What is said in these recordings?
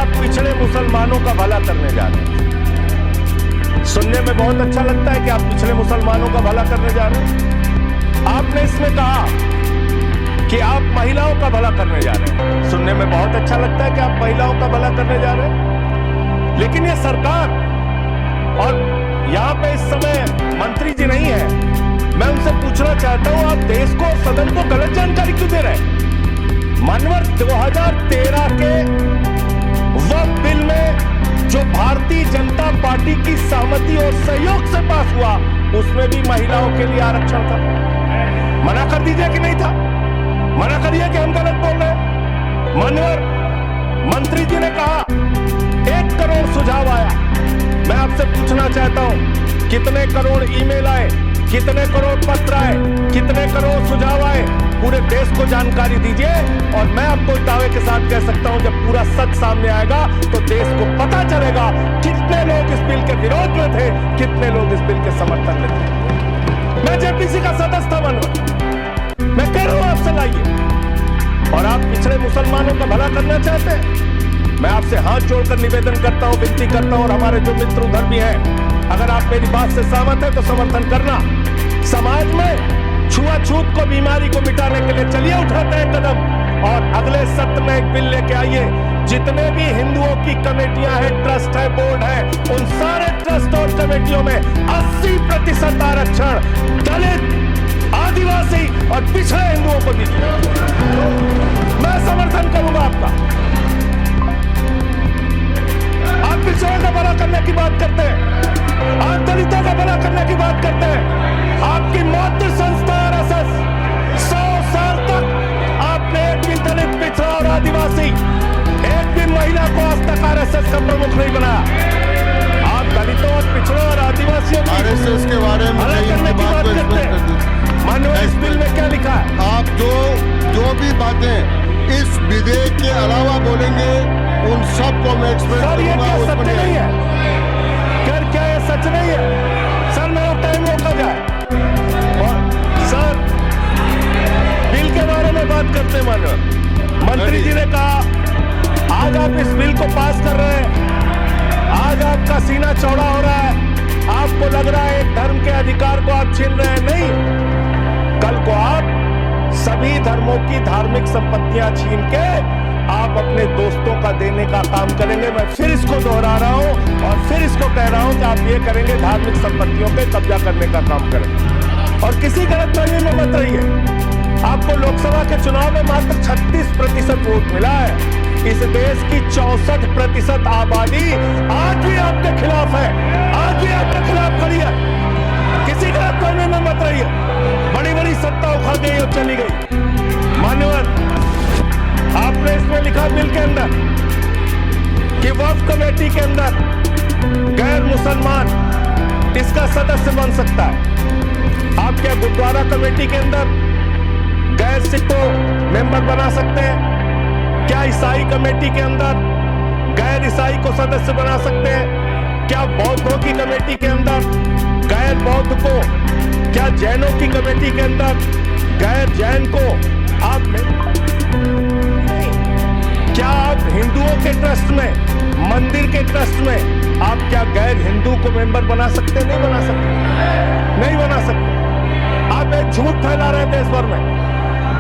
आप पिछड़े मुसलमानों का भला करने जा रहे हैं। सुनने में बहुत अच्छा लगता है कि आप पिछड़े मुसलमानों का भला करने जा रहे हैं। आपने इसमें कहा कि आप महिलाओं का भला करने जा रहे हैं। सुनने में बहुत अच्छा लगता है कि आप महिलाओं का भला करने जा रहे हैं, लेकिन ये सरकार और यहां पे इस समय मंत्री जी नहीं है, मैं उनसे पूछना चाहता हूं, आप देश को, सदन को गलत जानकारी क्यों दे रहे हैं? मानवर 2013 के वक्फ बिल में जो भारतीय जनता पार्टी की सहमति और सहयोग से पास हुआ, उसमें भी महिलाओं के लिए आरक्षण था। मना कर दीजिए कि नहीं था? मना करिए कि हम गलत बोल रहे हैं। मानवर मंत्री जी ने कहा 1 करोड़ सुझाव आया। मैं आपसे पूछना चाहता हूं, कितने करोड़ ईमेल आए, कितने करोड़ पत्र आए, कितने करोड़ सुझाव आए? पूरे देश को जानकारी दीजिए। और मैं आपको दावे के साथ कह सकता हूं, जब पूरा सच सामने आएगा तो देश को पता चलेगा कितने लोग इस बिल के विरोध में थे, कितने लोग इस बिल के समर्थन में थे। मैं जेपीसी का सदस्य था मानवर, मैं कह रहा हूं आपसे लाइए। और आप पिछड़े मुसलमानों का भला करना चाहते हैं? मैं आपसे हाथ जोड़कर निवेदन करता हूं, विनती करता हूं, और हमारे जो मित्र उधर भी हैं, अगर आप मेरी बात से सहमत हैं तो समर्थन करना। समाज में छुआछूत को, बीमारी को मिटाने के लिए चलिए उठाते हैं कदम, और अगले सत्र में एक बिल लेके आइए। जितने भी हिंदुओं की कमेटियां हैं, ट्रस्ट है, बोर्ड है, उन सारे ट्रस्ट और कमेटियों में 80% आरक्षण दलित, आदिवासी और पिछड़े हिंदुओं को दीजिए। मैं समर्थन करूंगा आपका। आप पिछड़ों का भला करने की बात करते हैं, आप दलितों का भला करने की बात करते हैं। आपकी मातृ संस्था आरएसएस 100 साल तक आपने एक भी दलित, पिछड़ा और आदिवासी, एक भी महिला को आज तक आरएसएस का प्रमुख नहीं बनाया। आप दलितों और पिछड़ों और आदिवासियों की आरएसएस के बारे में भला करने की बात करते हैं। माननीय, इस बिल में क्या लिखा है? आप जो भी बातें इस विधेयक के अलावा बोलेंगे, उन सबको मैं एक्सप्रेस सर, ये करूंगा। क्या सत्य नहीं है? क्या ये सच नहीं है? सर, मेरा टाइम रोका जाए। और सर, बिल के बारे में बात करते हैं मानव। मंत्री जी ने कहा आज आप इस बिल को पास कर रहे हैं, आज आपका सीना चौड़ा हो रहा है, आपको लग रहा है एक धर्म के अधिकार को आप छीन रहे हैं। नहीं, कल को आप सभी धर्मों की धार्मिक संपत्तियां छीन के आप अपने दोस्तों का देने का काम करेंगे। मैं फिर इसको दोहरा रहा हूं और फिर इसको कह रहा हूं कि आप ये करेंगे, धार्मिक संपत्तियों पे कब्जा करने का काम करेंगे। और किसी गलतफहमी में मत रहिए। आपको लोकसभा के चुनाव में मात्र 36% वोट मिला है। इस देश की 64% आबादी आज भी आपके खिलाफ है, आज भी आपके खिलाफ खड़ी है। किसी गलतफहमी में मत रहिए। बड़ी बड़ी सत्ता उखड़ गई और चली गई। मान्यवर, आपने इसमें लिखा बिल के अंदर कि वक्फ कमेटी के अंदर गैर मुसलमान इसका सदस्य बन सकता है। आप क्या गुरुद्वारा कमेटी के अंदर गैर सिख को मेंबर बना सकते हैं? क्या ईसाई कमेटी के अंदर गैर ईसाई को सदस्य बना सकते हैं? क्या बौद्धों की कमेटी के अंदर गैर बौद्ध को, क्या जैनों की कमेटी के अंदर गैर जैन को आप क्या आप हिंदुओं के ट्रस्ट में, मंदिर के ट्रस्ट में आप क्या गैर हिंदू को मेंबर बना सकते? नहीं बना सकते, नहीं बना सकते। आप एक झूठ फैला रहे हैं देश भर में,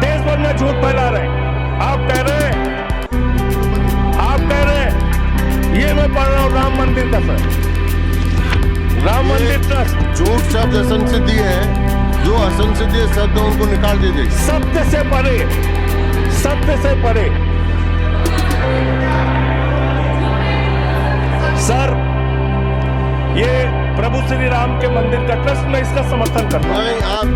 देश भर में झूठ फैला रहे हैं। आप कह रहे हैं ये मैं पढ़ रहा हूं राम मंदिर का, सर, राम मंदिर ट्रस्ट झूठ शब्द असंसदीय है, जो असंसदीय शब्द उनको निकाल दीजिए। सत्य से परे, सत्य से परे। सर, ये प्रभु श्री राम के मंदिर का ट्रस्ट, मैं इसका समर्थन करता हूं। नहीं, आप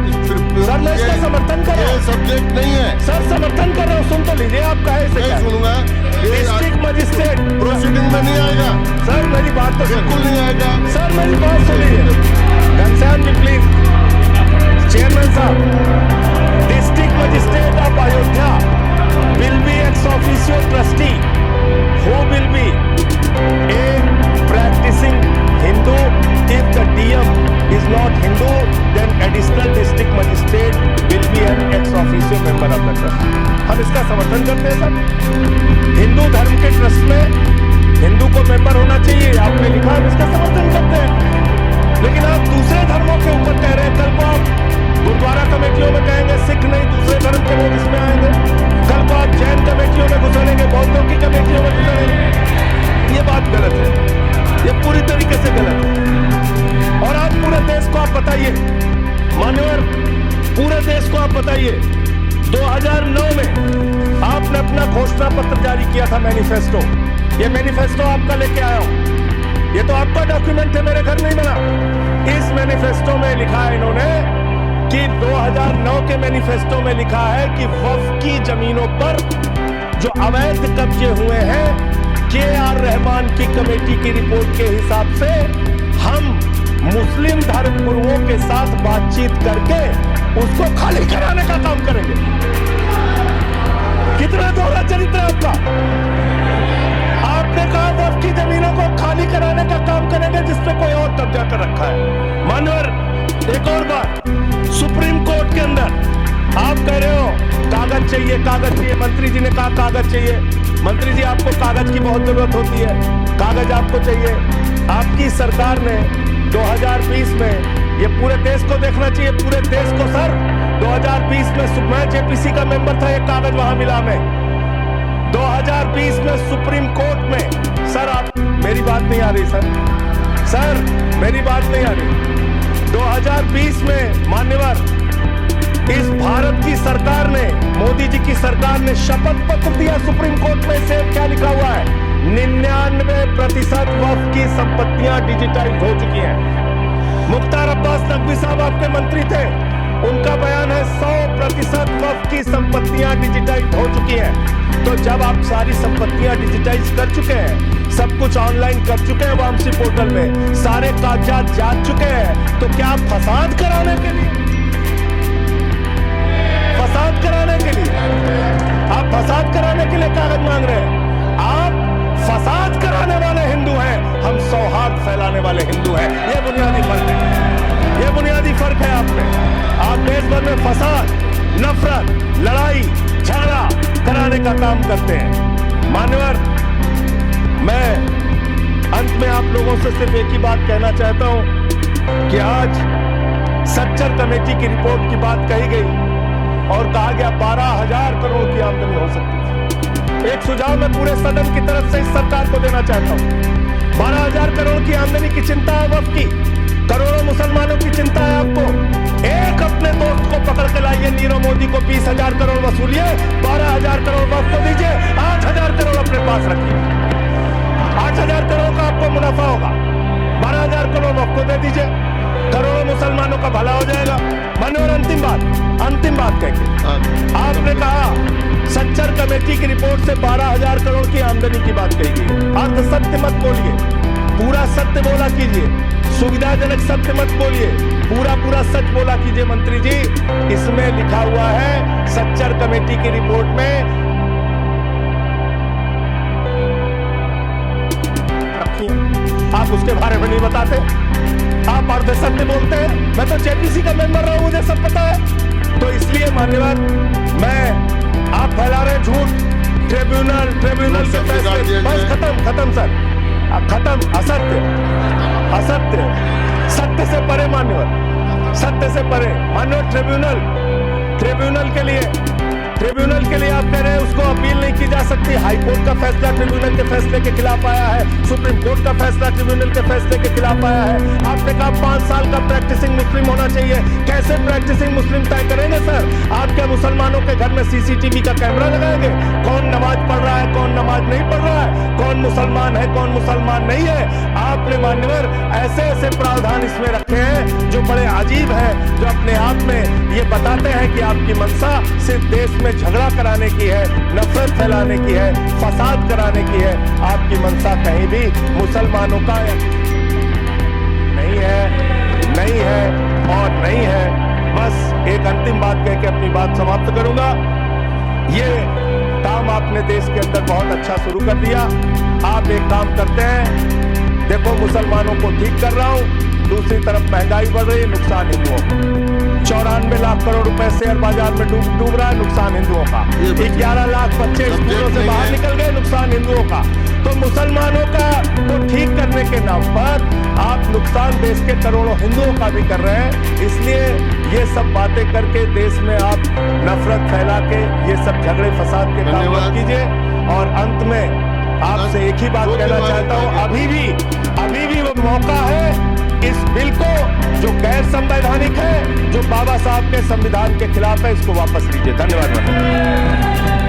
सर, मैं इसका समर्थन कर रहा हूं। ये सब्जेक्ट नहीं है सर, समर्थन कर रहा हूं। सुन तो लीजिए, आप कहे से नहीं सुनूंगा। डिस्ट्रिक्ट मजिस्ट्रेट प्रोसीडिंग में नहीं आएगा सर, मेरी बात तो बिल्कुल नहीं आएगा। सर, मेरी बात सुन लीजिए। घनश्याम जी प्लीज, चेयरमैन साहब, district magistrate of Ayodhya will be ex officio trustee who will be a practicing Hindu. If the DM is not Hindu, then additional district magistrate will be an ex officio member of the trust. हम इसका समर्थन करते हैं sir. Hindu धर्म के trust में हिंदू को member होना चाहिए, आपने लिखा, हम इसका समर्थन करते हैं। लेकिन आप दूसरे धर्मों के ऊपर कह रहे हैं। कल को आप गुरुद्वारा कमेटियों में कहेंगे सिख नहीं, दूसरे धर्म के लोग इसमें आएंगे। कल को आप जैन कमेटियों में घुसेंगे, बौद्धों की कमेटियों में घुसेंगे। ये बात गलत है, ये पूरी तरीके से गलत है। और आप पूरे देश को आप बताइए, मान्यवर, पूरे देश को आप बताइए, 2009 में आपने अपना घोषणा पत्र जारी किया था, मैनिफेस्टो। ये मैनिफेस्टो आपका लेके आया हूं, ये तो आपका डॉक्यूमेंट है, मेरे घर नहीं बना। इस मैनिफेस्टो में लिखा है इन्होंने कि 2009 के मैनिफेस्टो में लिखा है कि वक्फ की जमीनों पर जो अवैध कब्जे हुए हैं, KR रहमान की कमेटी की रिपोर्ट के हिसाब से हम मुस्लिम धर्म गुरुओं के साथ बातचीत करके उसको खाली कराने का काम करेंगे। कितना दोहरा चरित्र है आपका। आपने कहा वक्फ की जमीनों को खाली कराने का काम करेंगे जिसपे कोई और कब्जा कर रखा है। मानवर, एक और बात, सुप्रीम कोर्ट के अंदर आप कह रहे हो कागज चाहिए, कागज चाहिए। मंत्री जी ने कहा कागज चाहिए। मंत्री जी, आपको कागज की बहुत जरूरत होती है, कागज आपको चाहिए। आपकी सरकार ने 2020 में, ये पूरे देश को देखना चाहिए, पूरे देश को सर, 2020 में मैं JPC का मेंबर था, ये कागज वहां मिला मैं 2020 में सुप्रीम कोर्ट में। सर आप, मेरी बात नहीं आ रही सर, मेरी बात नहीं आ रही। 2020 में मान्यवर, इस भारत की सरकार ने, मोदी जी की सरकार ने शपथ पत्र दिया सुप्रीम कोर्ट में। से क्या लिखा हुआ है? 99% वक्फ की संपत्तियां डिजिटाइज हो चुकी हैं। मुख्तार अब्बास नकवी साहब आपके मंत्री थे, उनका बयान है 100% वक्फ की संपत्तियां डिजिटाइज हो चुकी हैं। तो जब आप सारी संपत्तियां डिजिटाइज कर चुके हैं, सब कुछ ऑनलाइन कर चुके हैं वामसी पोर्टल में, सारे कागजात जांच चुके हैं, तो क्या आप फसाद कराने के लिए, आप फसाद कराने के लिए कागज मांग रहे हैं? आप फसाद कराने वाले हिंदू हैं, हम सौहार्द फैलाने वाले हिंदू हैं। ये बुनियादी फर्क है, ये बुनियादी फर्क है आप में। आप देश भर में फसाद, नफरत, लड़ाई, झगड़ा कराने का काम करते हैं। मान्यवर, मैं अंत में आप लोगों से सिर्फ एक ही बात कहना चाहता हूं कि आज सच्चर कमेटी की रिपोर्ट की बात कही गई और कहा गया 12,000 करोड़ की आमदनी हो सकती है। एक सुझाव मैं पूरे सदन की तरफ से इस सरकार को देना चाहता हूं। 12,000 करोड़ की आमदनी की चिंता है वक्फ की, करोड़ों मुसलमानों की चिंता है आपको। एक अपने दोस्त को पकड़ के लाइए, नीरव मोदी को 20,000 करोड़ वसूलिए, 12,000 करोड़ वक्फ को दीजिए, 8,000 करोड़ अपने पास रखिए। 8,000 करोड़ का आपको मुनाफा होगा, 12,000 करोड़ वक्फ को दे दीजिए, करोड़ों मुसलमानों का भला हो जाएगा। मान्यवर, अंतिम बात कहके आपने कहा सच्चर कमेटी की रिपोर्ट से 12,000 करोड़ की आमदनी की बात कही गई। अर्ध सत्य मत बोलिए, पूरा सत्य बोला कीजिए, सुविधाजनक सत्य मत बोलिए, पूरा सच बोला कीजिए। मंत्री जी, इसमें लिखा हुआ है सच्चर कमेटी की रिपोर्ट में, आप उसके बारे में नहीं बताते, आप अर्ध सत्य बोलते हैं। मैं तो JPC का मेंबर रहा हूं, मुझे सब पता है। तो इसलिए मान्यवर, मैं, आप फैला रहे झूठ, ट्रिब्यूनल के फैसले, बस खत्म सर, खत्म। असत्य, सत्य से परे मान्यवर, सत्य से परे मान्यवर। ट्रिब्यूनल के लिए आप कह रहे हैं उसको अपील नहीं की जा सकती। हाई कोर्ट का फैसला ट्रिब्यूनल के फैसले के खिलाफ आया है, सुप्रीम कोर्ट का फैसला ट्रिब्यूनल के फैसले के खिलाफ आया है। आपने कहा 5 साल का प्रैक्टिसिंग मुस्लिम होना चाहिए। कैसे प्रैक्टिसिंग मुस्लिम तय करेंगे सर? आप क्या मुसलमानों के घर में CCTV का कैमरा लगाएंगे? कौन नमाज पढ़ रहा है, कौन नमाज नहीं पढ़ रहा है, कौन मुसलमान है, कौन मुसलमान नहीं है? आपने मान्यवर ऐसे प्रावधान इसमें रखे हैं जो बड़े अजीब है, जो अपने आप में ये बताते हैं कि आपकी मंशा सिर्फ देश में झगड़ा कराने की है, नफरत फैलाने की है, फसाद कराने की है। आपकी मंशा कहीं भी मुसलमानों का नहीं है। बस एक अंतिम बात कह के अपनी बात समाप्त करूंगा। ये काम आपने देश के अंदर बहुत अच्छा शुरू कर दिया। आप एक काम करते हैं, देखो मुसलमानों को ठीक कर रहा हूं, दूसरी तरफ महंगाई बढ़ रही है, नुकसान हिंदुओं को। 94 लाख करोड़ रुपए शेयर बाजार में डूब रहा है, नुकसान हिंदुओं का। 11 लाख बच्चे स्कूलों से बाहर निकल गए, नुकसान हिंदुओं का, तो मुसलमानों का को ठीक करने के नाम पर आप नुकसान देश के करोड़ों हिंदुओं का भी कर रहे हैं। इसलिए ये सब बातें करके देश में आप नफरत फैला के ये सब झगड़े फसाद के काम मत कीजिए। और अंत में आपसे एक ही बात कहना चाहता हूं, अभी भी वो मौका है इस बिल को जो गैर संवैधानिक है, जो बाबा साहब के संविधान के खिलाफ है, इसको वापस लीजिए। धन्यवाद।